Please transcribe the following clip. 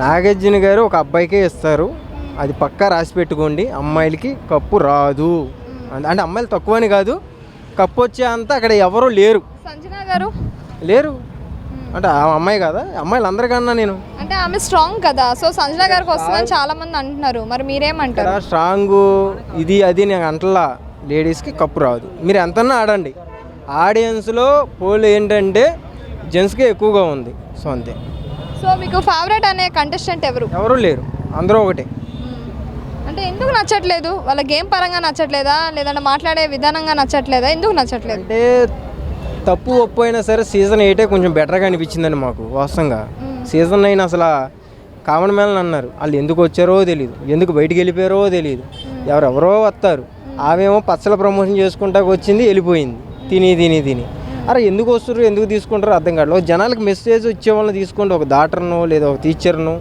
నాగార్జున గారు ఒక అబ్బాయికే ఇస్తారు, అది పక్కా రాసి పెట్టుకోండి. అమ్మాయిలకి కప్పు రాదు. అంటే అమ్మాయిలు తక్కువని కాదు, కప్పు వచ్చే అంత అక్కడ ఎవరు లేరు. సంజన గారు లేరు అంటే ఆ అమ్మాయి కదా, అమ్మాయిలు అందరికన్నా నేను అంటే ఆమె స్ట్రాంగ్ కదా, సో సంజన గారికి వస్తుందని చాలా మంది అంటున్నారు. మరి మీరేమంటారు? స్ట్రాంగ్ ఇది అది నేను అంటలా. లేడీస్కి కప్పు రాదు. మీరు ఎంతన్నా ఆడండి, ఆడియన్స్లో పోల్ ఏంటంటే జెంట్స్కే ఎక్కువగా ఉంది. సో అంతే. సో మీకు ఫేవరెట్ అనే కంటెస్టెంట్ ఎవరు? ఎవరు లేరు, అందరూ ఒకటే. అంటే ఎందుకు నచ్చట్లేదు? వాళ్ళ గేమ్ పరంగా నచ్చట్లేదా, లేదంటే మాట్లాడే విధానంగా నచ్చట్లేదా? ఎందుకు నచ్చట్లేదు? అంటే తప్పు ఒప్పు అయినా సరే సీజన్ 8 కొంచెం బెటర్గా అనిపించిందండి మాకు. వాస్తవంగా సీజన్ 9 అసలు కామన్ మ్యాన్ అన్నారు, వాళ్ళు ఎందుకు వచ్చారో తెలియదు, ఎందుకు బయటికి వెళ్ళిపోయారో తెలియదు. ఎవరెవరో వస్తారు, ఆమెమో పచ్చల ప్రమోషన్ చేసుకుంటాకు వచ్చింది, వెళ్ళిపోయింది తిని. అరే ఎందుకు వస్తున్నారు, ఎందుకు తీసుకుంటారో అర్థం కాదు. జనాలకు మెసేజ్ వచ్చే వాళ్ళని తీసుకోండి, ఒక డాక్టర్ను లేదా ఒక టీచర్ను